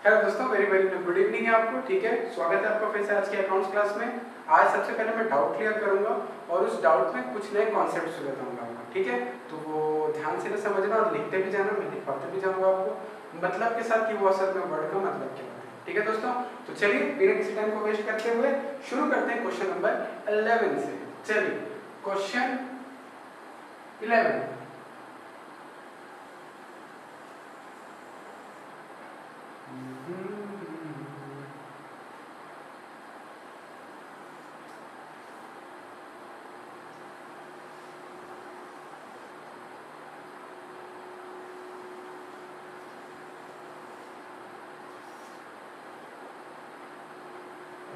Hello दोस्तों, very very good evening है आपको। ठीक है, स्वागत है आपका फिर से आज के अकाउंट्स क्लास में। आज सबसे पहले मैं डाउट क्लियर करूंगा और उस डाउट में कुछ नए कॉन्सेप्ट्स बताऊंगा आपको। ठीक है, तो वो ध्यान से ना समझना और लिखते भी जाना, मैं लिखवाते भी जाऊंगा आपको मतलब के साथ कि वो असल में वर्ड का मतलब क्या होता है। ठीक है दोस्तों, तो चलिए बिना किसी टाइम को वेस्ट करते हुए शुरू करते हैं क्वेश्चन नंबर 11 से। चलिए question 11।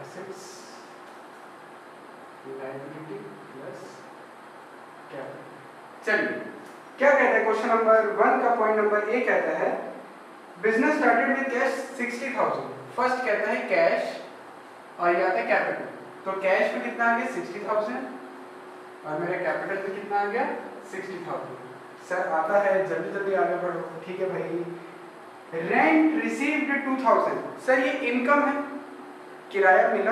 Assets, liability plus capital। चलिए क्या कहता है क्वेश्चन नंबर 1 का पॉइंट नंबर ए कहता है business started with cash 60,000। First कहता है कैश और ये आता है कैपिटल। तो कैश में कितना आ गया 60,000 और मेरे कैपिटल में कितना आ गया 60,000। सर आता है, जल्दी जल्दी आगे बढ़ो। ठीक है भाई। Rent received 2,000। सर ये इनकम है, किराया मिला,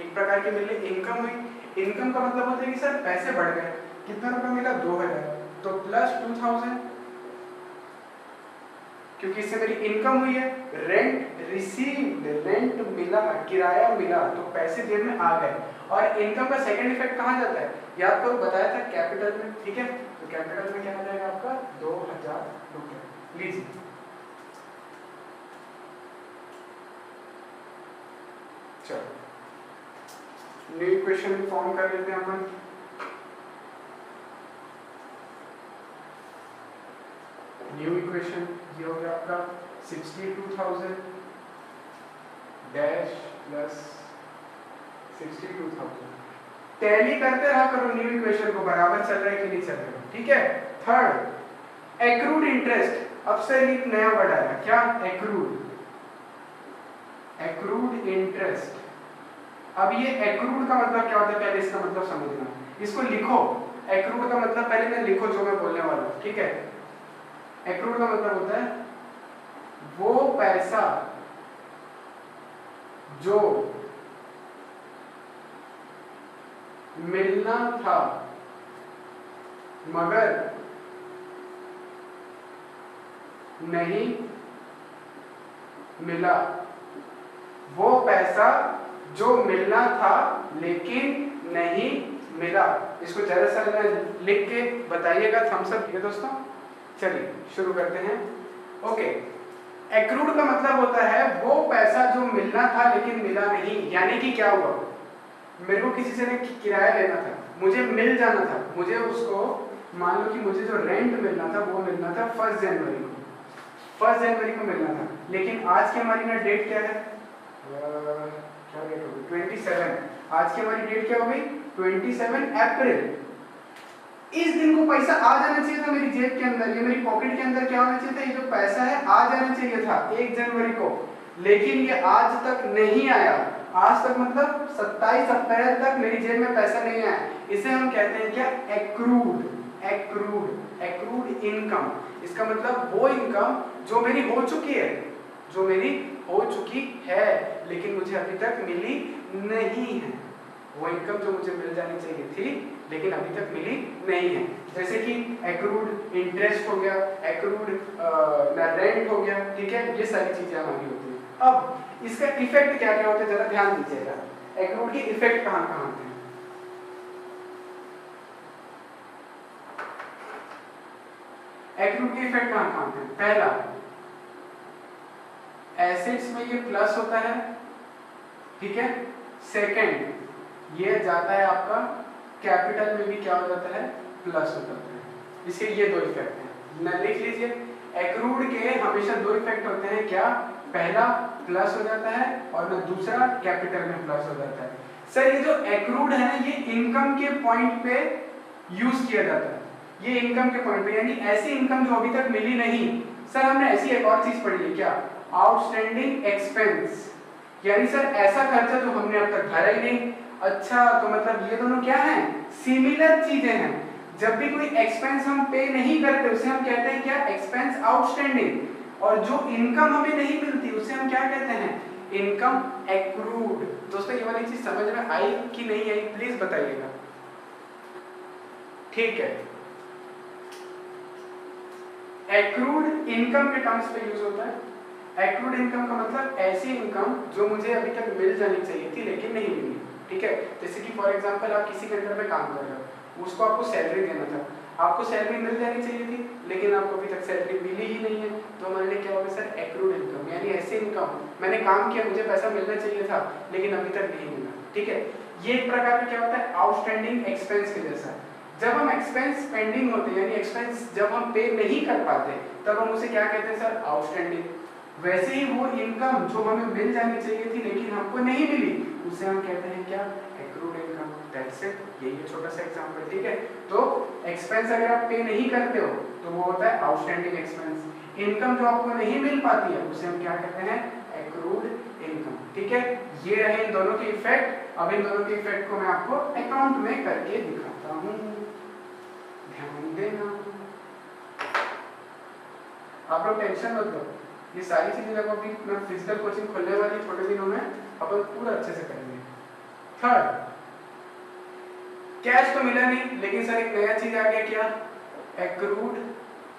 एक प्रकार की मिली इनकम हुई। इनकम का मतलब होता है कि सर पैसे बढ़ गए। कितना रुपए मिला 2,000, तो प्लस 2,000 क्योंकि इससे मेरी इनकम हुई है। रेंट रिसीव्ड, रेंट मिला, किराया मिला, तो पैसे जेब में आ गए। और इनकम का सेकंड इफेक्ट कहाँ जाता है याद करो, बताया था कैपिटल में। ठीक है, तो कैपिटल में क्या आ जाएगा आपका 2,000 रुपए। लीजिए चलो न्यू इक्वेशन फॉर्म कर लेते हैं अपन। न्यू इक्वेशन ये हो गया आपका 62,000 डैश प्लस 62,000। टैली करते रहा करो न्यू इक्वेशन को, बराबर चल रहा है कि नहीं चल रहा है। ठीक है। Third accrued interest. अब से एक नया वर्ड आया, क्या एक्रूड, एक्रूड इंटरेस्ट। अब ये एक्रूड का मतलब क्या होता है पहले इसका मतलब समझना। इसको लिखो, एक्रूड का मतलब पहले मैं लिखो जो मैं बोलने वाला हूं। ठीक है, एक्रूड का मतलब होता है वो पैसा जो मिलना था मगर नहीं मिला, वो पैसा जो मिलना था लेकिन नहीं मिला। इसको जरा सा लिख के बताइएगा, थम्स अप। ठीक है दोस्तों, चलिए शुरू करते हैं। ओके, एक्रूड का मतलब होता है वो पैसा जो मिलना था लेकिन मिला नहीं। यानी कि क्या हुआ, मेरे को किसी से ने किराया लेना था, मुझे मिल जाना था, मुझे उसको मान लो कि मुझे जो रेंट मिलना था वो मिलना था 1 जनवरी को, 1 जनवरी को मिलना था। लेकिन आज की हमारी ना डेट क्या है, क्या डेट होगी 27। आज की हमारी डेट क्या हो गई 27 अप्रैल। इस दिन को पैसा आ जाना चाहिए था मेरी जेब के अंदर, ये मेरी पॉकेट के अंदर क्या होना चाहिए था, ये जो पैसा है आ जाना चाहिए था 1 जनवरी को। लेकिन ये आज तक नहीं आया। आज तक मतलब 27 अप्रैल तक मेरी जेब में पैसा नहीं आया। इसे हम कहते हैं क्या, एक्रूड, एक्रूड, एक्रूड इनकम। इसका मतलब वो इनकम जो मेरी हो चुकी है, जो मेरी हो चुकी है लेकिन मुझे अभी तक मिली नहीं है। वो इनकम जो मुझे मिल जानी चाहिए थी लेकिन अभी तक मिली नहीं है। जैसे कि एक्रूड इंटरेस्ट हो गया, एक्रूड रेंट हो गया। ठीक है, ये सारी चीजें हमारी होती हैं। अब इसका इफेक्ट क्या क्या होता है जरा ध्यान दीजिएगा। एक्रूड के इफेक्ट कहाँ कहाँ होते हैं। एक्रूड के इफेक्ट कहाँ कहाँ होते हैं। पहला, एसेट्स में ये प्लस होता है। ठीक है। सेकंड, ये जाता है आपका कैपिटल में भी क्या हो जाता है, प्लस हो जाता है। इसके ये दो इफेक्ट हैं, न लिख लीजिए। एक्रूड के हमेशा दो इफेक्ट होते हैं, क्या, पहला प्लस हो जाता है और न दूसरा कैपिटल में प्लस हो जाता है। सर ये जो एक्रूड है ना, ये इनकम के पॉइंट पे यूज किया जाता है। ये इनकम के पॉइंट पे, यानी ऐसी इनकम जो अभी तक मिली नहीं। सर हमने ऐसी एक और चीज पढ़ी है, क्या, आउटस्टैंडिंग एक्सपेंस। यानी सर ऐसा खर्चा जो हमने अब तक भरा ही नहीं। अच्छा, तो मतलब ये दोनों क्या हैं, सिमिलर चीजें हैं। जब भी कोई एक्सपेंस हम पे नहीं करते उसे हम कहते हैं क्या, एक्सपेंस आउटस्टैंडिंग। और जो इनकम हमें नहीं मिलती उसे हम क्या कहते हैं, इनकम एक्रूड। दोस्तों ये वाली चीज समझ में आई कि नहीं आई, प्लीज बताइएगा। ठीक है, एक्रूड इनकम के टर्म्स पे यूज होता है। एक्रूड इनकम का मतलब ऐसी इनकम जो मुझे अभी तक मिल जानी चाहिए थी लेकिन नहीं मिली। ठीक है, जैसे कि फॉर एग्जांपल आप किसी के अंडर में काम कर रहे हो, उसको आपको सैलरी देना था, आपको सैलरी मिल जानी चाहिए थी लेकिन आपको अभी तक सैलरी मिली ही नहीं है, तो हमारे लिए क्या होगा सर, एक्रूड इनकम, यानी ऐसी इनकम मैंने काम किया, मुझे पैसा मिलना चाहिए था लेकिन अभी तक नहीं मिला। ठीक है, ये एक प्रकार का क्या होता है, आउटस्टैंडिंग एक्सपेंस के जैसा। जब हम एक्सपेंस पेंडिंग होते हैं, यानी एक्सपेंस जब हम पे नहीं कर पाते, तब हम उसे क्या कहते हैं सर, आउटस्टैंडिंग। वैसे ही वो इनकम जो हमें मिल जानी चाहिए थी लेकिन हमको नहीं मिली, उसे हम कहते हैं क्या, एक्रूड इनकम। दैट्स इट, यही है छोटा सा एग्जांपल। ठीक है, तो एक्सपेंस अगर आप पे नहीं करते हो तो वो होता है आउटस्टैंडिंग एक्सपेंस। इनकम जो आपको नहीं मिल पाती है उसे हम क्या कहते हैं, एक्रूड इनकम। ठीक है, ये रहे इन दोनों के इफेक्ट। अब इन दोनों के इफेक्ट को मैं आपको अकाउंट में करके दिखाता हूँ, ध्यान देना। आप लोग टेंशन मत लो, ये सारी चीजें जब अभी मैं फिजिकल कोचिंग खोलने वाली थोड़े दिनों में अपन पूरा अच्छे से करेंगे। थर्ड, कैश तो मिला नहीं लेकिन सर एक नया चीज आ गया, क्या, एक्रूड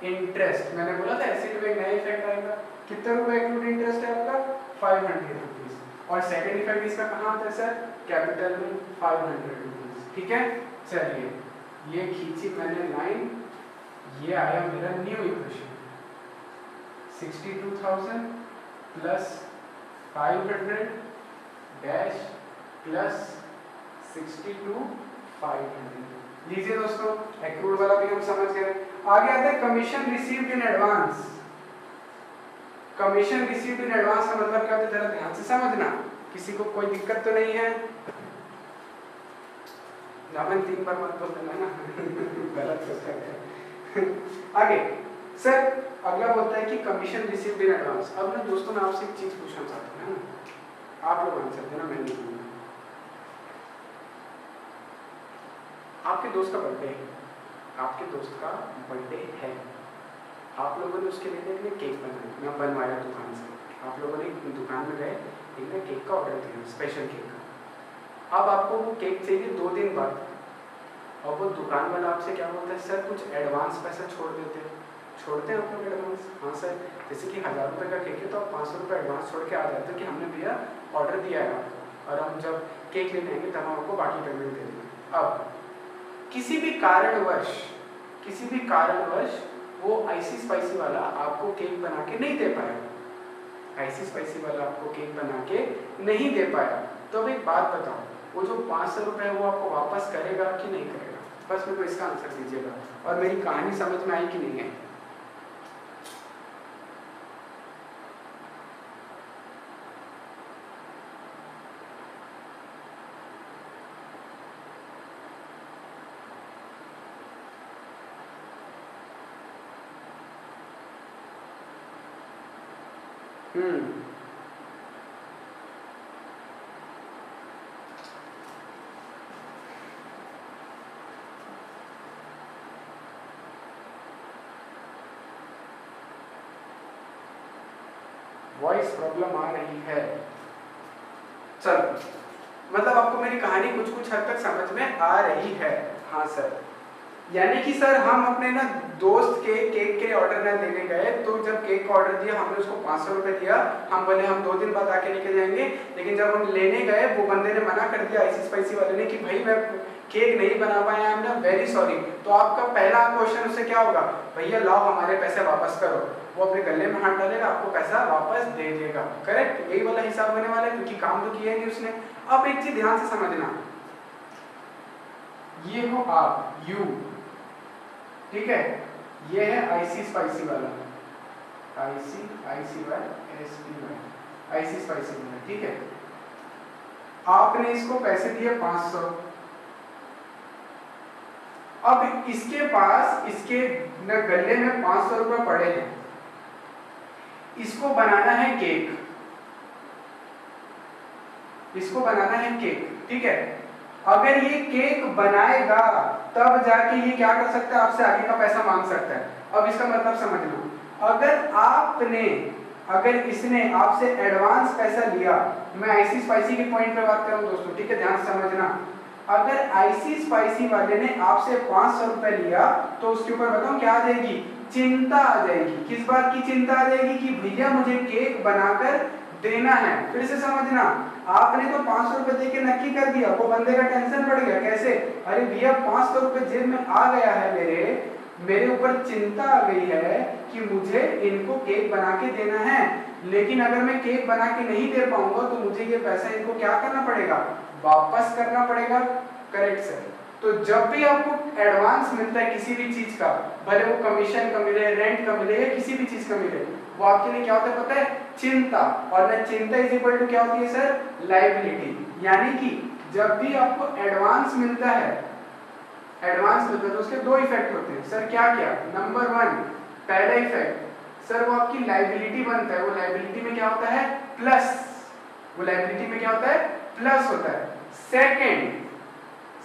इंटरेस्ट। मैंने बोला था एसिड में एक नया इफेक्ट आएगा। कितने रुपए एक्रूड इंटरेस्ट है आपका, 500 रुपीज। और सेकंड इफेक्ट इसका कहाँ आता है सर, कैपिटल में 500 रुपीज। ठीक है, चलिए ये खींची मैंने लाइन, ये आया मेरा new equation, 62,000 plus 500 dash plus 62,500। लीजिए दोस्तों, एक्रूड वाला भी हम समझ गए। आगे आता है commission received in advance. Commission received in advance का मतलब क्या होता है, जरा ध्यान से समझना, किसी को कोई दिक्कत तो नहीं है। जामन 3 बार मत बोल देना ना गलत करता है। आगे सर अगला बोलता है कि कमीशन रिसीव्ड इन एडवांस। अब ना दोस्तों मैं आपसे एक चीज पूछना चाहता हूँ, आप लोग आंसर देना, मैं नहीं दूंगा। आपके दोस्त का बर्थडे है, आपके दोस्त का बर्थडे है, आप लोगों ने उसके लिए केक बनाया, मैं बनवाया दुकान से, आप लोगों ने दुकान में गए, एक ना केक का ऑर्डर दिया, स्पेशल केक का। अब आपको वो केक चाहिए 2 दिन बाद, और वो दुकान वाला आपसे क्या बोलता है, सर कुछ एडवांस पैसा छोड़ते हैं आप लोग एडवांस? हाँ सर, जैसे कि 1000 रुपये का केक है तो आप 500 रुपये एडवांस छोड़ के आ जाते हो कि हमने भैया ऑर्डर दिया है आपको, और हम जब केक लेने आएंगे तब हम आपको बाकी पेमेंट दे देंगे। अब किसी भी कारणवश वो आईसी स्पाइसी वाला आपको केक बना के नहीं दे पाया, आईसी स्पाइसी वाला आपको केक बना के नहीं दे पाया, तो अब एक बात बताओ, वो जो 500 रुपये वो आपको वापस करेगा कि नहीं करेगा? बस मेरे को इसका आंसर दीजिएगा, और मेरी कहानी समझ में आई कि नहीं है। वॉइस प्रॉब्लम आ रही है, चलो मतलब आपको मेरी कहानी कुछ हद तक समझ में आ रही है। हाँ सर, यानी कि सर हम अपने ना दोस्त के केक के ऑर्डर ना देने गए, तो जब केक का ऑर्डर दिया हमने उसको 500 रुपये दिया, हम बोले हम 2 दिन बाद आके लेके जाएंगे, लेकिन जब हम लेने गए वो बंदे ने मना कर दिया, आईसी स्पाइसी वाले ने, कि भाई मैं केक नहीं बना पाया, आई एम ना वेरी सॉरी। तो आपका पहला क्वेश्चन उससे क्या होगा, भैया लाओ हमारे पैसे वापस करो। वो अपने गले में हाथ डालेगा, आपको पैसा वापस दे देगा। करेक्ट, यही वाला हिसाब होने वाला है, क्योंकि काम तो किया नहीं उसने। अब एक चीज ध्यान से समझना, ये हो आप यू, ठीक है, ये है आईसी स्पाइसी वाला, आईसी स्पाइसी वाला, ठीक है। आपने इसको पैसे दिए 500, अब इसके पास इसके न गले में 500 रुपए पड़े हैं, इसको बनाना है केक, इसको बनाना है केक, ठीक है। अगर ये केक बनाएगा तब जाके ये क्या कर सकता है, आपसे आगे का पैसा मांग सकता है। अब इसका मतलब समझ लो, अगर इसने आपसे एडवांस पैसा लिया, मैं आईसी स्पाइसी के पॉइंट पे बात कर रहा हूँ दोस्तों, ठीक है, ध्यान से समझना। अगर आईसी स्पाइसी वाले ने आपसे 500 रुपए लिया तो उसके ऊपर बताऊं क्या आ जाएगी, चिंता आ जाएगी। किस बात की चिंता आ जाएगी कि भैया मुझे केक बनाकर देना है। फिर से समझना, आपने तो 500 रुपए देके नक्की कर दिया, वो बंदे का टेंशन बढ़ गया। कैसे, अरे भैया 500 रुपए जेब में आ गया है, मेरे ऊपर चिंता आ गई है कि मुझे इनको केक बना के देना है, लेकिन अगर मैं केक बना के नहीं दे पाऊंगा तो मुझे ये पैसा इनको क्या करना पड़ेगा, वापस करना पड़ेगा। Correct sir. तो जब भी आपको एडवांस मिलता है किसी भी चीज का, भले वो कमीशन का मिले, रेंट का मिले या किसी भी चीज का मिले, वो आपके लिए क्या होता है पता है, चिंता। और ना चिंता इज इक्वल टू क्या होती है सर, लायबिलिटी। यानी कि जब भी आपको एडवांस मिलता है तो उसके दो इफेक्ट होते हैं सर। क्या क्या, नंबर 1, पहला इफेक्ट सर वो आपकी लायबिलिटी बनता है। वो लायबिलिटी में क्या होता है, प्लस, वो लायबिलिटी में क्या होता है, प्लस होता है।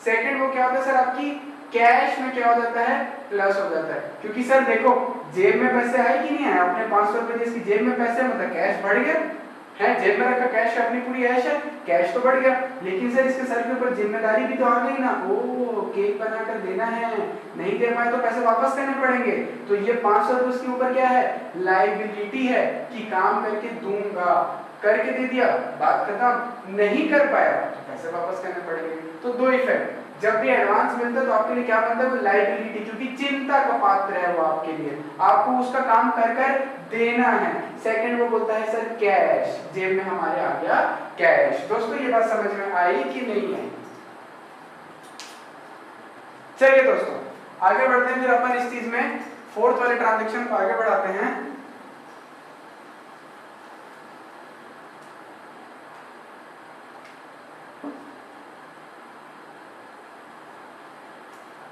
सेकंड वो क्या होता है सर, आपकी कैश में क्या हो जाता है, प्लस हो जाता है। क्योंकि सर देखो, जेब में पैसे आए कि नहीं आए, आपने 500 रुपए जिसकी जेब में पैसे मतलब कैश बढ़ गया है, जेब में रखा कैश अपनी पूरी ऐश है, कैश तो बढ़ गया, लेकिन सर इसके सर के ऊपर जिम्मेदारी भी तो आ गई ना। ओ केक बनाकर देना है, नहीं दे पाए तो पैसे वापस करने पड़ेंगे। तो ये 500 रुपए उसके ऊपर क्या है, लायबिलिटी है कि काम करके दूंगा, करके दे दिया, बात खत्म। नहीं कर पाया तो पैसे वापस करने पड़ेंगे। तो दो इफेक्ट, जब भी एडवांस मिलता है तो आपके लिए क्या बनता है, वो लायबिलिटी, क्योंकि चिंता का पात्र है वो आपके लिए, आपको उसका काम कर कर देना है। सेकंड वो बोलता है सर कैश, जेब में हमारे आ गया कैश। दोस्तों ये बात समझ में आई कि नहीं आई? चलिए दोस्तों आगे बढ़ते हैं, फिर अपन इस चीज में फोर्थ वाले ट्रांजैक्शन को आगे बढ़ाते हैं।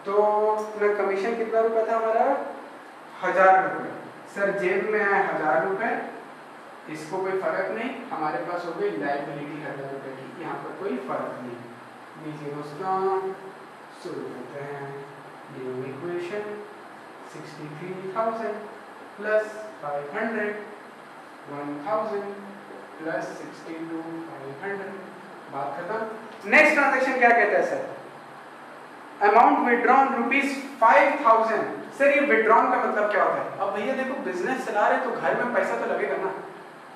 तो ना कमीशन कितना रुपया था हमारा, 1000 रुपए। सर जेब में आए 1000 रुपए, इसको कोई फर्क नहीं, हमारे पास हो गई लायबिलिटी 1000 रुपए की, यहाँ पर कोई फर्क नहीं। लीजिए दोस्तों शुरू करते हैं न्यू इक्वेशन। 63,000 प्लस 500, 1000 प्लस 62,500, बात खत्म। नेक्स्ट ट्रांजैक्शन क्या कहता है सर, अमाउंट विड्रॉन ₹5000। सर ये विड्रॉन का मतलब क्या होता है? अब भैया देखो बिजनेस चला रहे तो घर में पैसा तो लगेगा ना,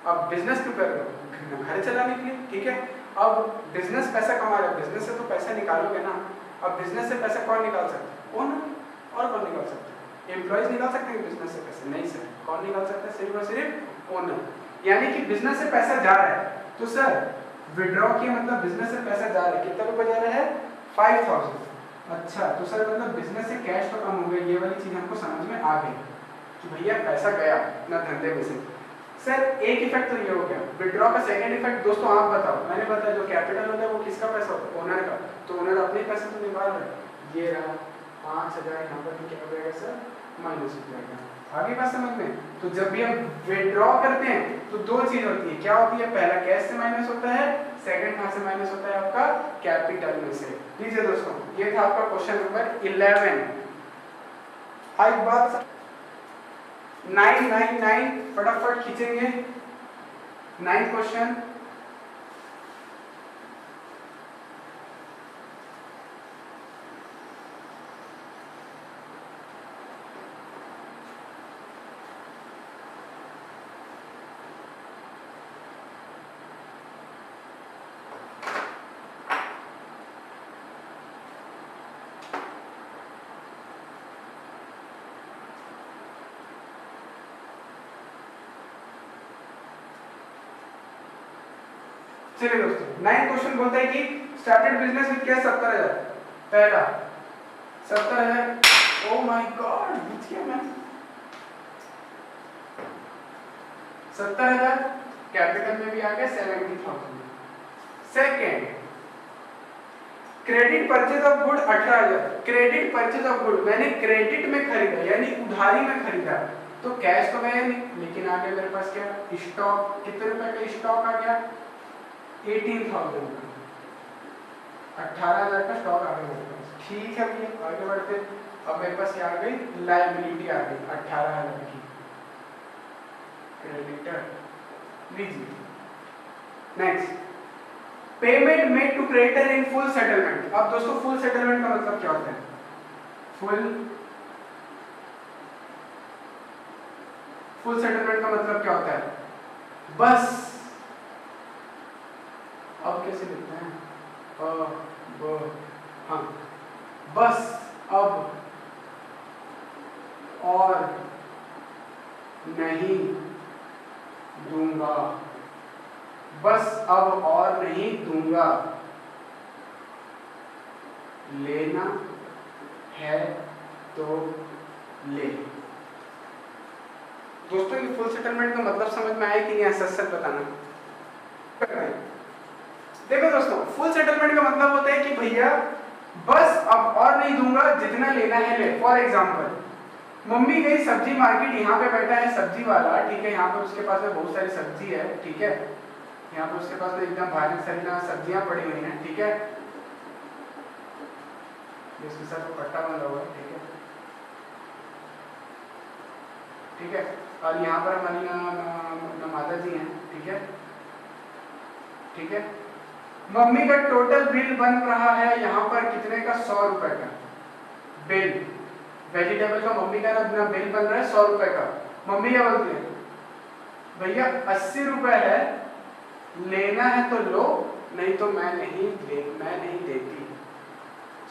अब बिजनेस क्यों कर रहे हो, घर चलाने के लिए, ठीक है। अब बिजनेस पैसा कमा रहे हो, बिजनेस से तो पैसा निकालोगे ना। अब बिजनेस से पैसा कौन निकाल सकता है, ओनर। और कौन निकाल सकता है, एम्प्लॉयज निकाल सकते हैं बिजनेस से पैसे? नहीं सर, कौन निकाल सकता है, सिर्फ और सिर्फ ओनर। यानी कि बिजनेस से पैसा जा रहा है, तो सर विड्रॉ किया मतलब बिजनेस से पैसा जा रहा है, कितना रुपया जा रहा है, 5000। अच्छा तो सर मतलब बिजनेस से कैश तो कम हो गया, ये वाली चीज हमको समझ में आ गई कि भैया पैसा गया ना धंधे में से। सर एक इफेक्ट तो ये हो गया विड्रॉ का। सेकंड इफेक्ट दोस्तों आप बताओ, मैंने बताया जो कैपिटल होता है वो किसका पैसा होता है, ओनर का। तो ओनर अपने पैसे तो निकाल रहा है, ये रहा 5000, यहाँ पर क्या हो जाएगा सर, माइनस हो जाएगा। आगे बात समझ में। तो जब भी हम विड्रॉ करते हैं तो दो चीज होती है, क्या होती है, पहला कैश से माइनस होता है, सेकंड कहां से माइनस होता है, आपका कैपिटल में से। लीजिए दोस्तों ये था आपका क्वेश्चन नंबर 11। आज बात 999 फटाफट खींचेंगे। 9 क्वेश्चन, चलिए दोस्तों 9 क्वेश्चन बोलता है कि स्टार्टेड बिजनेस विद क्या, 70,000। पहला 70,000, ओ माय गॉड पूछ गया मैं, 70,000 कैपिटल में भी आ गया 70,000। Second credit purchase of good 18,000। Credit purchase of good मैंने क्रेडिट में खरीदा यानी उधारी में खरीदा, तो कैश तो गया नहीं, लेकिन आ गया मेरे पास क्या, स्टॉक। कितने रुपए का स्टॉक आ गया, 18,000 का, 18,000 का स्टॉक आ गया मेरे पास। ठीक है भैया आगे बढ़ते। अब मेरे पास क्या आ गई, लायबिलिटी आ गई 18,000 की। क्रेडिटर। लीजिए next, payment made to creditor in full settlement. अब दोस्तों फुल सेटलमेंट का मतलब क्या होता है? फुल सेटलमेंट का मतलब क्या होता है? बस अब कैसे लिखते हैं? हाँ, बस अब और नहीं दूंगा, बस अब और नहीं दूंगा, लेना है तो ले। दोस्तों ये फुल सेटलमेंट का मतलब समझ में आया कि नहीं? ऐसा सच बताना। देखो दोस्तों, फुल सेटलमेंट का मतलब होता है कि भैया बस अब और नहीं दूंगा, जितना लेना है ले। फॉर एग्जाम्पल, मम्मी गई सब्जी मार्केट, यहाँ पे बैठा है सब्जी वाला, ठीक है, यहाँ पर उसके पास में बहुत सारी सब्जी है, ठीक है, यहाँ पर उसके पास में एकदम भारी सारी सब्जियां पड़ी हुई हैं, ठीक है, इसके साथ वो पट्टा बंधा हुआ है, ठीक है, ठीक है, और यहाँ पर हमारी माता जी हैं, ठीक है, ठीक है। मम्मी का टोटल बिल बन रहा है यहाँ पर कितने का? 100 रुपए का बिल। वेजिटेबल का मम्मी का ना बिल बन रहा है 100 रुपए का। मम्मी क्या बोलती है? भैया 80 रुपए है, लेना है तो लो, नहीं तो मैं नहीं देती।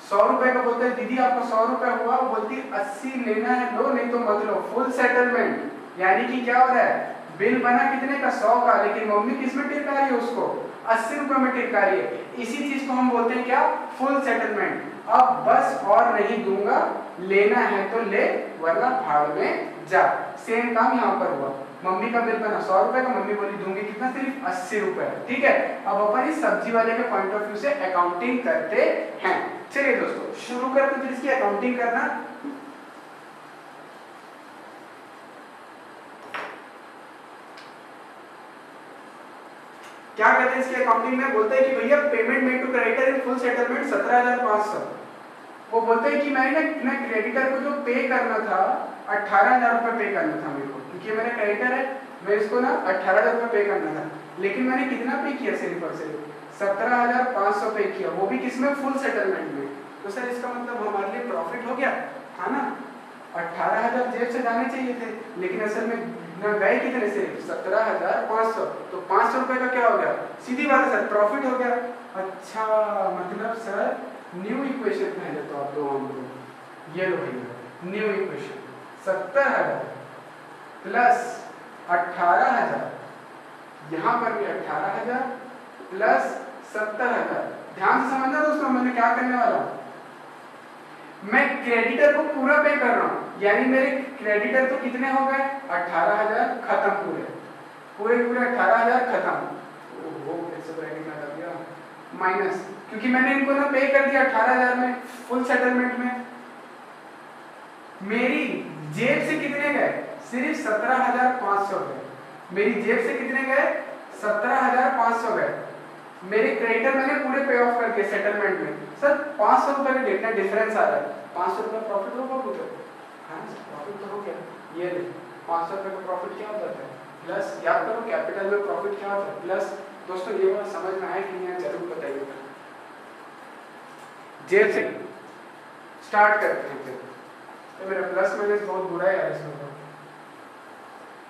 100 रुपए का बोलते हैं दीदी आपको 100 रुपए हुआ, बोलती 80 लेना है लो, नहीं तो मत लो। फुल सेटलमेंट, यानी कि क्या हो रहा है? बिल बना कितने का? 100 का, लेकिन मम्मी किस में टिका रही है उसको? 80 रुपए में टिका रही है। इसी चीज को हम बोलते हैं क्या? Full settlement. अब बस और नहीं दूंगा, लेना है तो ले, वरना भाड़ में जा। सेम काम यहाँ पर हुआ, मम्मी का बिल बना 100 रुपए का, मम्मी बोली दूंगी कितना? सिर्फ 80 रुपए, ठीक है। अब अपन इस सब्जी वाले के पॉइंट ऑफ व्यू से अकाउंटिंग करते हैं। चलिए दोस्तों शुरू करते, फिर इसकी अकाउंटिंग करना। क्या कहते हैं इसकी अकाउंटिंग में? बोलते हैं कि भैया payment made to creditor in full settlement 17,500। वो बोलते हैं कि मैंने क्रेडिटर को जो पे करना था 18,000 रुपए पे करना था मेरे को, क्योंकि मेरा क्रेडिटर है, मैं इसको ना 18,000 रुपए पे करना था, लेकिन मैंने कितना पे किया? सिर्फ और सिर्फ 17,500 पे किया, वो भी किसमें? फुल सेटलमेंट में। तो सर इसका मतलब हमारे लिए प्रॉफिट हो गया, है ना? 18,000 जेब से जाने चाहिए थे, लेकिन असल में गए कितने? सिर्फ 17,500। तो 500 रुपए का क्या हो गया? सीधी बात है सर, प्रॉफिट हो गया। अच्छा, मतलब सर न्यू इक्वेशन पहले तो आप दो हम लोग ये लो भैया, न्यू इक्वेशन 70,000 प्लस 18,000, यहाँ पर भी 18,000 प्लस 70,000। ध्यान से समझना दोस्तों, मैंने क्या करने वाला हूँ, मैं क्रेडिटर को पूरा पे कर रहा हूँ, यानी मेरे क्रेडिटर तो कितने हो गए? 18,000 खत्म, पूरे 18,000 खत्म। ओहो कैसे ब्रैकेट लगा दिया, माइनस, क्योंकि मैंने इनको ना पे कर दिया 18,000 में फुल सेटलमेंट में। मेरी जेब से कितने गए? सिर्फ 17,500 गए। मेरी जेब से कितने गए? 17,500 गए। मेरे क्रेडिटर मैंने पूरे पे ऑफ कर दिए सेटलमेंट में। सर 500 रुपए का कितना डिफरेंस आ रहा है? 500 रुपए प्रॉफिट होगा कुछ? हाँ प्रॉफिट तो हो गया। ये 500 रुपए का प्रॉफिट क्या होता है? प्लस, याद करो कैपिटल में प्रॉफिट क्या होता है? प्लस। दोस्तों ये बात समझ में आए कि नहीं जरूर बताइएगा। जेब से स्टार्ट करते हैं। तो मेरा प्लस माइनस बहुत बुरा है इसमें।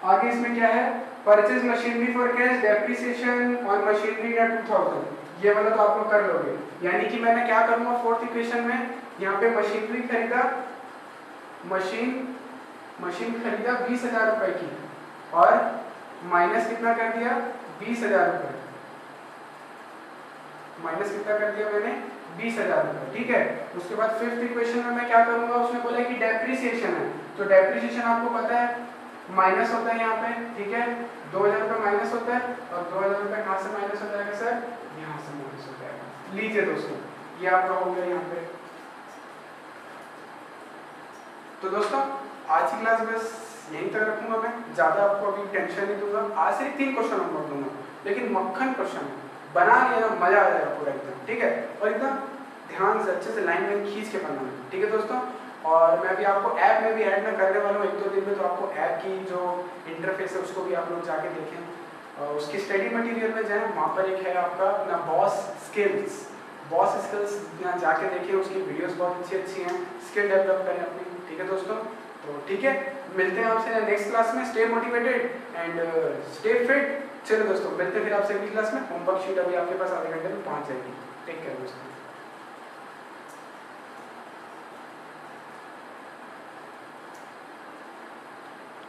आगे इसमें क्या है? Purchase machinery for cash, depreciation on machinery या 2000। ये वाला तो आप लोग कर लोगे, यानी कि मैंने क्या करूंगा फोर्थ इक्वेशन में, यहाँ पे मशीनरी खरीदा, मशीन खरीदा 20,000 रुपए की, और माइनस कितना कर दिया? 20,000 रुपए। माइनस कितना कर दिया मैंने? 20,000 रुपए, ठीक है। उसके बाद फिफ्थ इक्वेशन में मैं क्या करूंगा, उसमें बोला कि डेप्रिसिएशन है, तो डेप्रिसिएशन आपको पता है माइनस होता है यहाँ पे, ठीक है, 2,000 रुपए माइनस होता है, और 2,000 रुपए कहाँ से माइनस हो जाएगा सर? यहाँ से माइनस हो जाएगा। लीजिए दोस्तों ये आपका हो गया यहाँ पे। तो दोस्तों आज की क्लास बस यहीं तक रखूंगा मैं, ज्यादा आपको अभी टेंशन नहीं दूंगा। आज सिर्फ 3 क्वेश्चन हम कर दूंगा, लेकिन मक्खन क्वेश्चन बना लिया ना, मजा आ जाएगा पूरा एकदम, ठीक है, और एकदम ध्यान से अच्छे से लाइन में खींच के बनाना, ठीक है दोस्तों। और मैं भी आपको ऐप में भी ऐड में करने वाला हूँ 1-2 दिन में, तो आपको ऐप की जो इंटरफेस है उसको भी आप लोग जाके देखें। उसकी स्टडी मटेरियल में जाएँ, वहाँ पर एक है आपका अपना बॉस स्किल्स यहाँ जाके देखिए, उसकी वीडियोस बहुत अच्छी हैं, स्किल डेवलप करें अपनी। ठीक है दोस्तों, तो ठीक है, मिलते हैं आपसे नेक्स्ट क्लास में। Stay motivated and stay fit. चलो दोस्तों, मिलते हैं फिर आपसे अगली क्लास में। होमवर्क शीट अभी आपके पास आधे घंटे में पहुंच जाएगी। टेक केयर दोस्तों।